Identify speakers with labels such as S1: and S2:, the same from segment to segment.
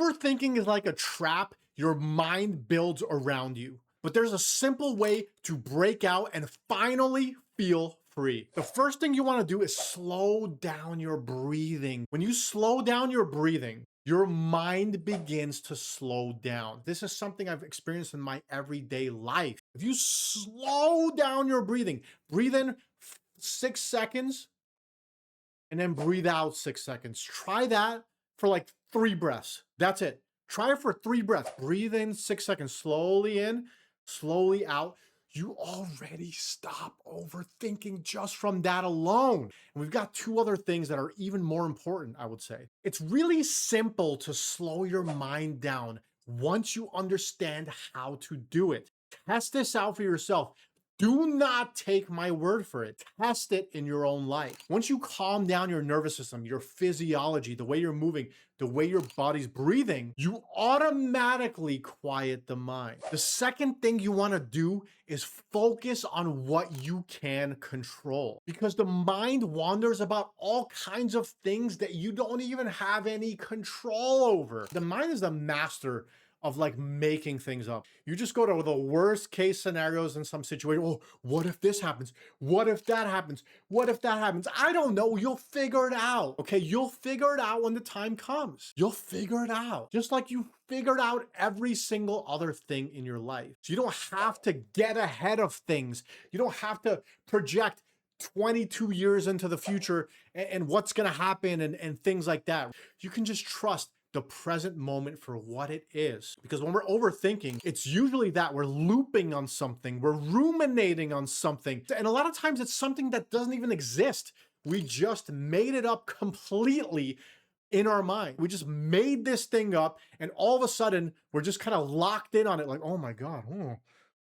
S1: Overthinking is like a trap your mind builds around you. But there's a simple way to break out and finally feel free. The first thing you want to do is slow down your breathing. When you slow down your breathing, your mind begins to slow down. This is something I've experienced in my everyday life. If you slow down your breathing, breathe in 6 seconds and then breathe out 6 seconds. Try that for like 3 breaths. That's it. Try it for 3 breaths. Breathe in 6 seconds, slowly in, slowly out. You already stop overthinking just from that alone. And we've got 2 other things that are even more important, I would say. It's really simple to slow your mind down once you understand how to do it. Test this out for yourself. Do not take my word for it. Test it in your own life. Once you calm down your nervous system, your physiology, the way you're moving, the way your body's breathing, you automatically quiet the mind. The second thing you want to do is focus on what you can control, because the mind wanders about all kinds of things that you don't even have any control over. The mind is the master of like making things up. You just go to the worst case scenarios in some situation. Oh, what if this happens? What if that happens? What if that happens? I don't know. You'll figure it out. Okay. You'll figure it out when the time comes. You'll figure it out. Just like you figured out every single other thing in your life. So you don't have to get ahead of things. You don't have to project 22 years into the future and what's going to happen and things like that. You can just trust the present moment for what it is. Because when we're overthinking, it's usually that we're looping on something, we're ruminating on something. And a lot of times it's something that doesn't even exist. We just made it up completely in our mind. We just made this thing up, and all of a sudden we're just kind of locked in on it like, oh my God, I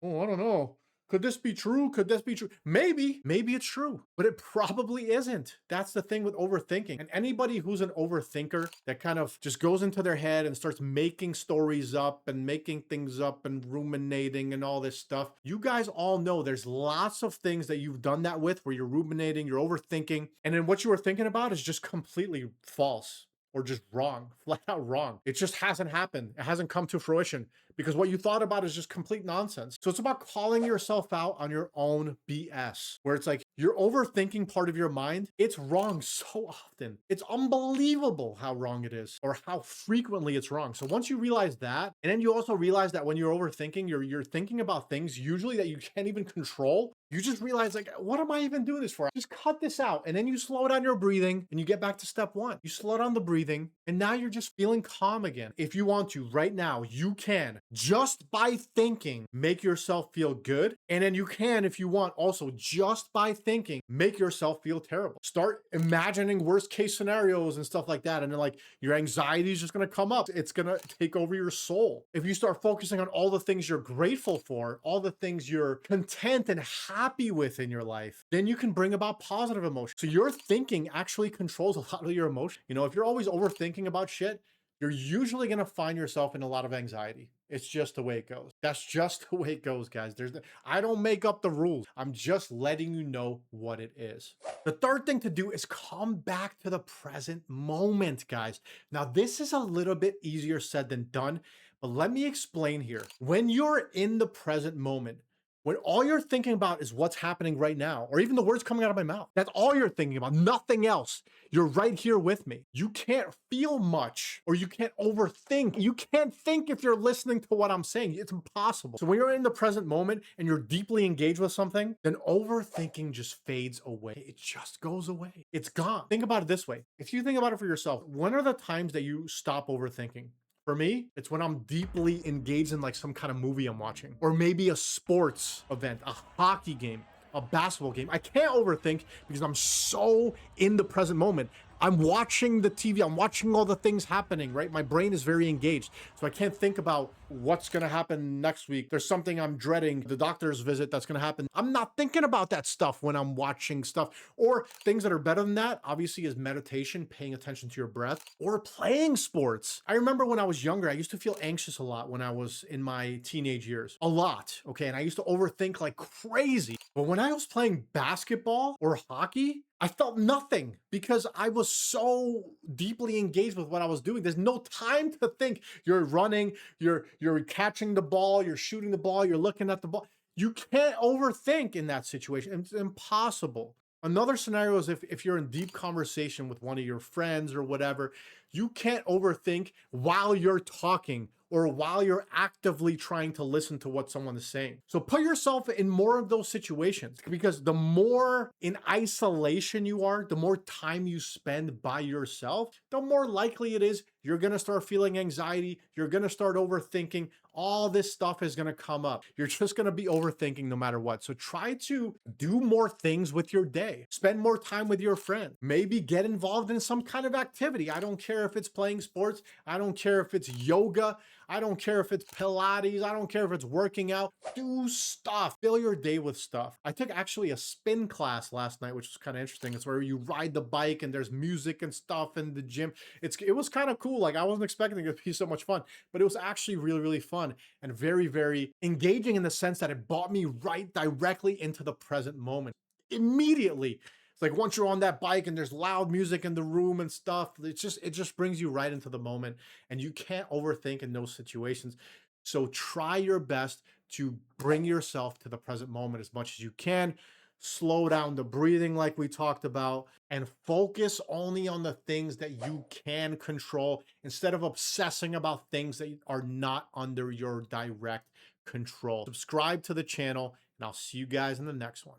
S1: don't know. Could this be true? Could this be true? Maybe it's true, but it probably isn't. That's the thing with overthinking. And anybody who's an overthinker that kind of just goes into their head and starts making stories up and making things up and ruminating and all this stuff, you guys all know there's lots of things that you've done that with where you're ruminating, you're overthinking, and then what you were thinking about is just completely false. Or just wrong, flat out wrong. It just hasn't happened. It hasn't come to fruition because what you thought about is just complete nonsense. So it's about calling yourself out on your own BS, where it's like you're overthinking part of your mind. It's wrong so often. It's unbelievable how wrong it is or how frequently it's wrong. So once you realize that, and then you also realize that when you're overthinking, you're thinking about things usually that you can't even control. You just realize, like, what am I even doing this for? Just cut this out. And then you slow down your breathing and you get back to step 1. You slow down the breathing and now you're just feeling calm again. If you want to right now, you can just by thinking, make yourself feel good. And then you can, if you want, also just by thinking, make yourself feel terrible. Start imagining worst case scenarios and stuff like that. And then like your anxiety is just going to come up. It's going to take over your soul. If you start focusing on all the things you're grateful for, all the things you're content and happy with in your life, then you can bring about positive emotion. So your thinking actually controls a lot of your emotion. You know, if you're always overthinking about shit, you're usually going to find yourself in a lot of anxiety. It's just the way it goes. That's just the way it goes, guys. I don't make up the rules. I'm just letting you know what it is. The third thing to do is come back to the present moment, guys. Now, this is a little bit easier said than done, but let me explain here. When you're in the present moment, when all you're thinking about is what's happening right now, or even the words coming out of my mouth, that's all you're thinking about, nothing else. You're right here with me. You can't feel much, or you can't overthink. You can't think if you're listening to what I'm saying. It's impossible. So when you're in the present moment and you're deeply engaged with something, then overthinking just fades away. It just goes away. It's gone. Think about it this way. If you think about it for yourself, when are the times that you stop overthinking? For me, it's when I'm deeply engaged in like some kind of movie I'm watching, or maybe a sports event, a hockey game, a basketball game. I can't overthink because I'm so in the present moment. I'm watching the TV. I'm watching all the things happening, right? My brain is very engaged. So I can't think about what's going to happen next week. There's something I'm dreading, the doctor's visit that's going to happen. I'm not thinking about that stuff when I'm watching stuff. Or things that are better than that, obviously, is meditation, paying attention to your breath, or playing sports. I remember when I was younger, I used to feel anxious a lot when I was in my teenage years. A lot, okay? And I used to overthink like crazy. But when I was playing basketball or hockey, I felt nothing because I was so deeply engaged with what I was doing. There's no time to think. You're running, you're catching the ball, you're shooting the ball, you're looking at the ball. You can't overthink in that situation. It's impossible. Another scenario is if you're in deep conversation with one of your friends or whatever, you can't overthink while you're talking or while you're actively trying to listen to what someone is saying. So put yourself in more of those situations, because the more in isolation you are, the more time you spend by yourself, the more likely it is you're going to start feeling anxiety. You're going to start overthinking. All this stuff is going to come up. You're just going to be overthinking no matter what. So try to do more things with your day. Spend more time with your friend. Maybe get involved in some kind of activity. I don't care if it's playing sports. I don't care if it's yoga. I don't care if it's Pilates. I don't care if it's working out. Do stuff. Fill your day with stuff. I took actually a spin class last night, which was kind of interesting. It's where you ride the bike and there's music and stuff in the gym. It was kind of cool. Like, I wasn't expecting it to be so much fun, but it was actually really, really fun and very, very engaging in the sense that it brought me right directly into the present moment. Immediately. It's like once you're on that bike and there's loud music in the room and stuff, it just brings you right into the moment, and you can't overthink in those situations. So try your best to bring yourself to the present moment as much as you can. Slow down the breathing like we talked about, and focus only on the things that you can control instead of obsessing about things that are not under your direct control. Subscribe to the channel, and I'll see you guys in the next one.